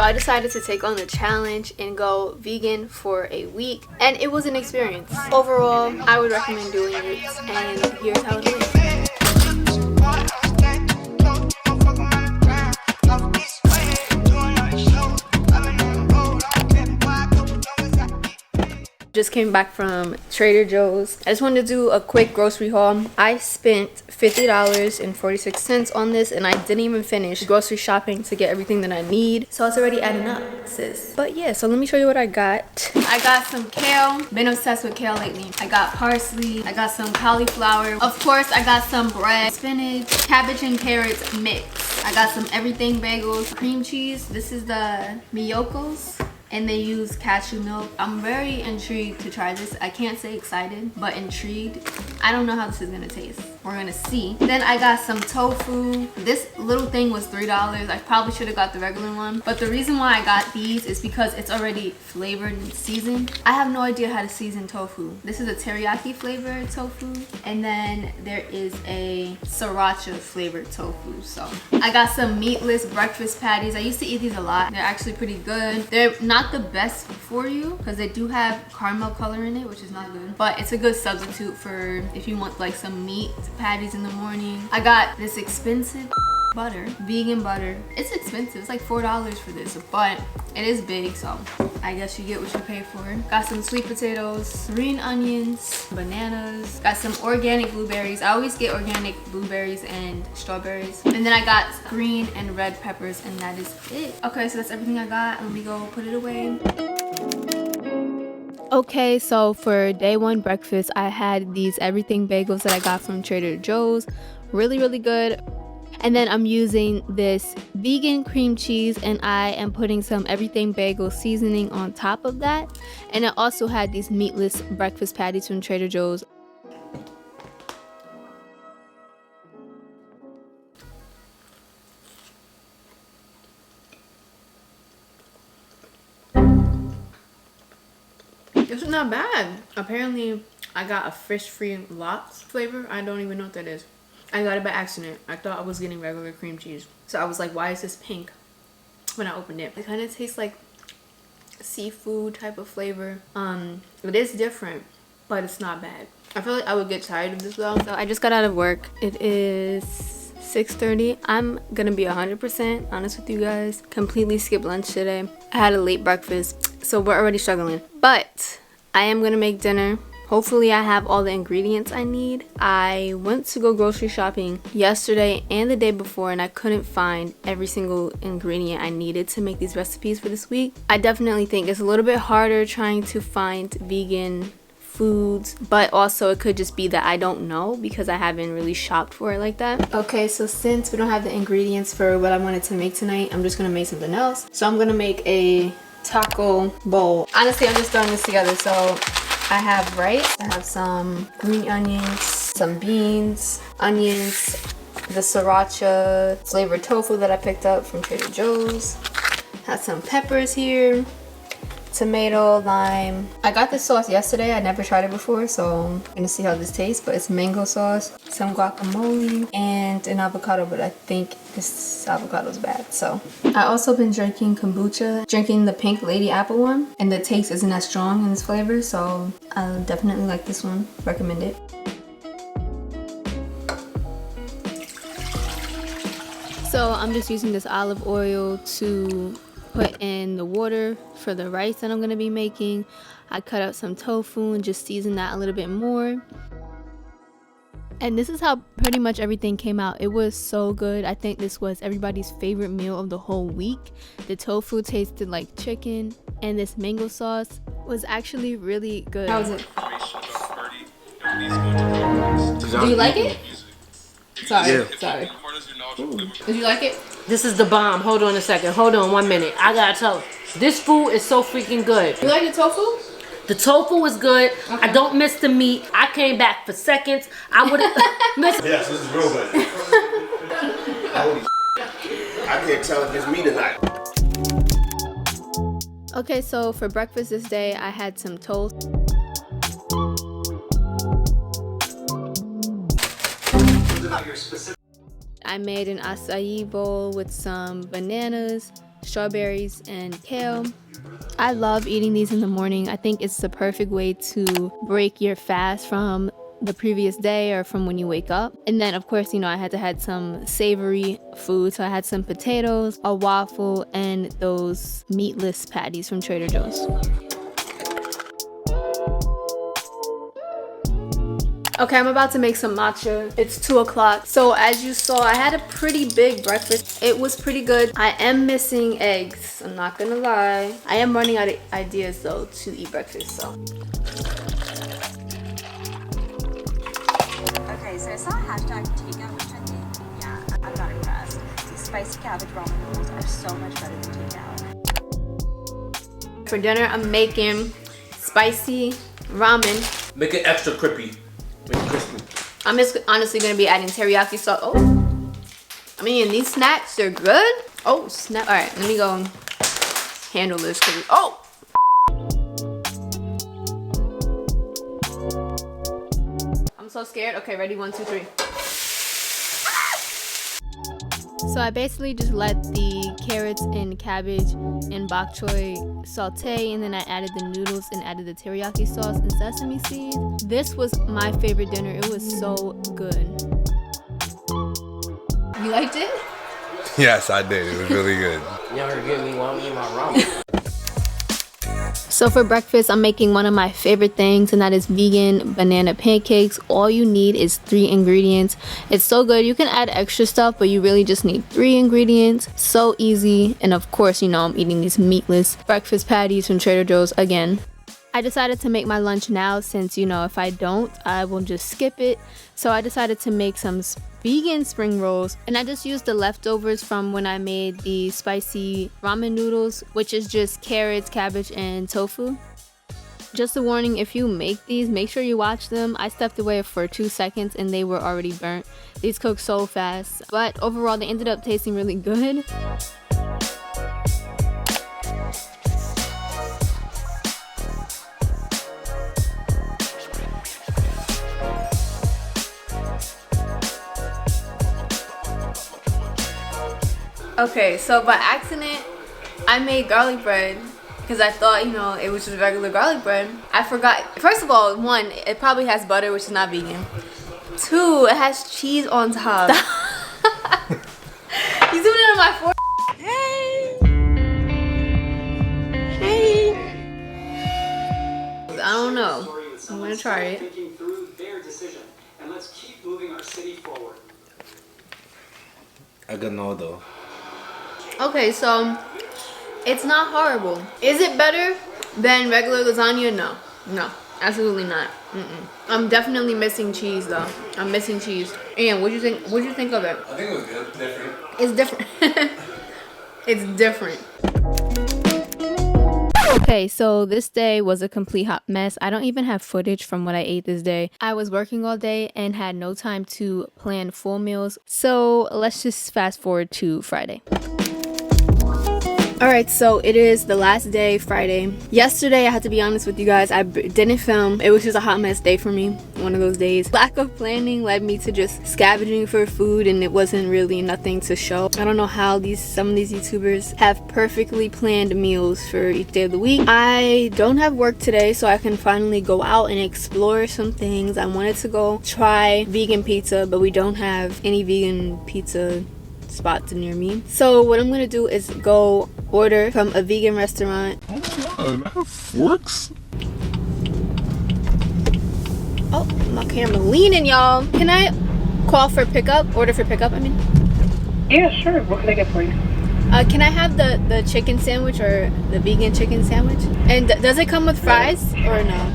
So I decided to take on the challenge and go vegan for a week, and it was an experience. Overall, I would recommend doing it, and here's how it went. Just came back from Trader Joe's. I just wanted to do a quick grocery haul. I spent $50.46 on this, and I didn't even finish grocery shopping to get everything that I need. So it's already adding up, sis. But yeah, so let me show you what I got. I got some kale. Been obsessed with kale lately. I got parsley. I got some cauliflower. Of course, I got some bread, spinach, cabbage and carrots mix. I got some everything bagels, cream cheese. This is the Miyokos, and they use cashew milk. I'm very intrigued to try this. I can't say excited, but intrigued. I don't know how this is gonna taste. We're gonna see. Then I got some tofu. This little thing was $3. I probably should have got the regular one, but the reason why I got these is because it's already flavored and seasoned. I have no idea how to season tofu. This is a teriyaki flavored tofu, and then there is a sriracha flavored tofu. So I got some meatless breakfast patties. I used to eat these a lot. They're actually pretty good. They're not the best for you because they do have caramel color in it, which is not good, but it's a good substitute for if you want like some meat patties in the morning. I got this expensive butter, vegan butter. It's expensive. It's like $4 for this, but it is big, so I guess you get what you pay for. Got some sweet potatoes, green onions, bananas. Got some organic blueberries. I always get organic blueberries and strawberries. And then I got green and red peppers, and that is it. Okay, so that's everything I got. Let me go put it away. Okay, so for day one breakfast, I had these everything bagels that I got from Trader Joe's. Really good. And then I'm using this vegan cream cheese, and I am putting some everything bagel seasoning on top of that. And I also had these meatless breakfast patties from Trader Joe's. This is not bad. Apparently, I got a fish-free lox flavor. I don't even know what that is. I got it by accident. I thought I was getting regular cream cheese. So I was like, why is this pink? When I opened it, it kind of tastes like seafood type of flavor. It is different, but it's not bad. I feel like I would get tired of this though. So I just got out of work. It is 6:30. I'm gonna be 100% honest with you guys. Completely skipped lunch today. I had a late breakfast, so we're already struggling. But I am gonna make dinner. Hopefully I have all the ingredients I need. I went to go grocery shopping yesterday and the day before, and I couldn't find every single ingredient I needed to make these recipes for this week. I definitely think it's a little bit harder trying to find vegan foods, but also it could just be that I don't know because I haven't really shopped for it like that. Okay, so since we don't have the ingredients for what I wanted to make tonight, I'm just gonna make something else. So I'm gonna make a taco bowl. Honestly, I'm just throwing this together. So I have rice, I have some green onions, some beans, onions, the sriracha flavored tofu that I picked up from Trader Joe's. Have some peppers here, tomato, lime. I got this sauce yesterday. I never tried it before, so I'm gonna see how this tastes, but it's mango sauce, some guacamole, and an avocado, but I think this avocado is bad. So I also been drinking kombucha, drinking the pink lady apple one, and the taste isn't as strong in its flavor, so I'll definitely like this one. Recommend it. So I'm just using this olive oil to put in the water for the rice that I'm going to be making. I cut out some tofu and just season that a little bit more. And this is how pretty much everything came out. It was so good. I think this was everybody's favorite meal of the whole week. The tofu tasted like chicken, and this mango sauce was actually really good. How was it? Do you like it? Sorry, yeah. Sorry. Ooh. Did you like it? This is the bomb. Hold on a second. Hold on 1 minute. I gotta tell. This food is so freaking good. You like the tofu? The tofu is good. Okay. I don't miss the meat. I came back for seconds. I would have missed. Yes, this is real good. Holy I can't tell if it's me tonight. Okay, so for breakfast this day, I had some toast. I made an acai bowl with some bananas, strawberries and kale. I love eating these in the morning. I think it's the perfect way to break your fast from the previous day or from when you wake up. And then of course, you know, I had to have some savory food. So I had some potatoes, a waffle, and those meatless patties from Trader Joe's. Okay, I'm about to make some matcha. It's 2 o'clock. So as you saw, I had a pretty big breakfast. It was pretty good. I am missing eggs, I'm not gonna lie. I am running out of ideas though to eat breakfast, so. Okay, so I saw a hashtag takeout was trending. Yeah, I'm not impressed. These spicy cabbage ramen noodles are so much better than takeout. For dinner, I'm making spicy ramen. Make it extra crispy. Make it crispy. I'm just honestly gonna be adding teriyaki sauce. Oh, I mean, these snacks, they're good. Oh, snap. All right, let me go handle this. Oh! I'm so scared. Okay, ready? 1, 2, 3. So I basically just let the carrots and cabbage and bok choy saute, and then I added the noodles and added the teriyaki sauce and sesame seeds. This was my favorite dinner. It was so good. You liked it? Yes, I did. It was really good. Y'all are getting me while I'm eating my ramen. So for breakfast, I'm making one of my favorite things, and that is vegan banana pancakes. All you need is 3 ingredients. It's so good. You can add extra stuff, but you really just need 3 ingredients. So easy. And of course, you know, I'm eating these meatless breakfast patties from Trader Joe's again. I decided to make my lunch now since, you know, if I don't, I will just skip it. So I decided to make some vegan spring rolls, and I just used the leftovers from when I made the spicy ramen noodles, which is just carrots, cabbage, and tofu. Just a warning, if you make these, make sure you watch them. I stepped away for 2 seconds and they were already burnt. These cook so fast, but overall they ended up tasting really good. Okay, so by accident, I made garlic bread because I thought, you know, it was just regular garlic bread. I forgot. First of all, 1, it probably has butter, which is not vegan. 2, it has cheese on top. You zooming in on my forehead. Hey. Hey. I don't know. I'm gonna try it. I got no though. Okay, so it's not horrible. Is it better than regular lasagna? No, no, absolutely not. I'm definitely missing cheese though. I'm missing cheese. Ian, what you think? What you think of it? I think it was good. Different. It's different. It's different. Okay, so this day was a complete hot mess. I don't even have footage from what I ate this day. I was working all day and had no time to plan full meals. So let's just fast forward to Friday. Alright, so it is the last day, Friday. Yesterday, I had to be honest with you guys, I didn't film. It was just a hot mess day for me, one of those days. Lack of planning led me to just scavenging for food, and it wasn't really nothing to show. I don't know how some of these YouTubers have perfectly planned meals for each day of the week. I don't have work today, so I can finally go out and explore some things. I wanted to go try vegan pizza, but we don't have any vegan pizza spots near me. So what I'm gonna do is go order from a vegan restaurant. Oh my god, I have forks? Oh, my camera leaning, y'all. Can I call for pickup? Order for pickup, I mean? Yeah, sure. What can I get for you? Can I have the chicken sandwich or the vegan chicken sandwich? And does it come with fries or no?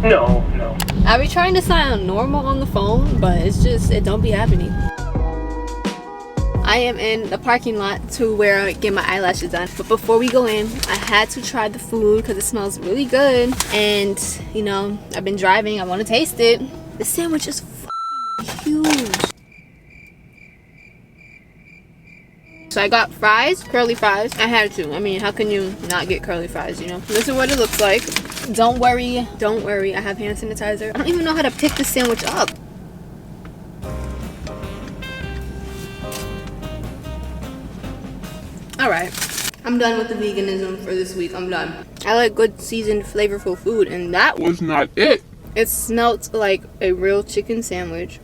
No. I be trying to sound normal on the phone, but it's just, it don't be happening. I am in the parking lot to where I get my eyelashes done. But before we go in, I had to try the food because it smells really good. And, you know, I've been driving. I want to taste it. The sandwich is huge. So I got fries, curly fries. I had to. I mean, how can you not get curly fries, you know? This is what it looks like. Don't worry. I have hand sanitizer. I don't even know how to pick the sandwich up. Alright, I'm done with the veganism for this week. I'm done. I like good seasoned flavorful food, and that Was not it. it smelt like a real chicken sandwich,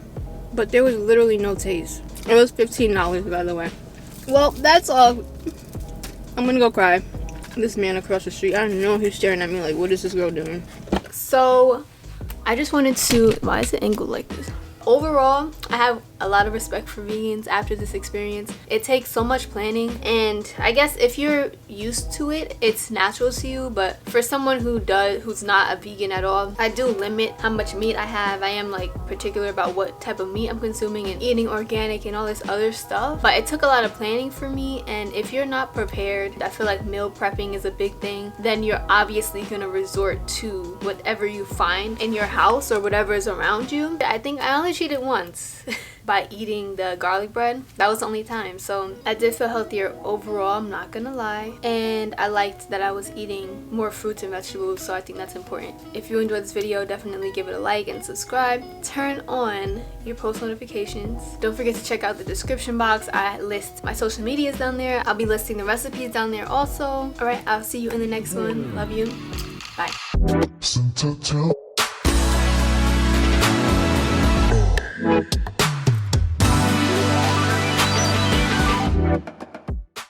but there was literally no taste. It was $15, by the way. Well, that's all. I'm gonna go cry. This man across the street, I don't know, he's staring at me like, what is this girl doing? So I just wanted to, why is it angled like this? Overall, I have a lot of respect for vegans after this experience. It takes so much planning, and I guess if you're used to it, it's natural to you, but for someone who's not a vegan at all, I do limit how much meat I have. I am like particular about what type of meat I'm consuming and eating organic and all this other stuff, but it took a lot of planning for me. And if you're not prepared, I feel like meal prepping is a big thing. Then you're obviously gonna resort to whatever you find in your house or whatever is around you. I think I only cheated once by eating the garlic bread. That was the only time. So I did feel healthier overall, I'm not gonna lie. And I liked that I was eating more fruits and vegetables, so I think that's important. If you enjoyed this video, definitely give it a like and subscribe. Turn on your post notifications. Don't forget to check out the description box. I list my social medias down there. I'll be listing the recipes down there also. Alright, I'll see you in the next one. Love you. Bye.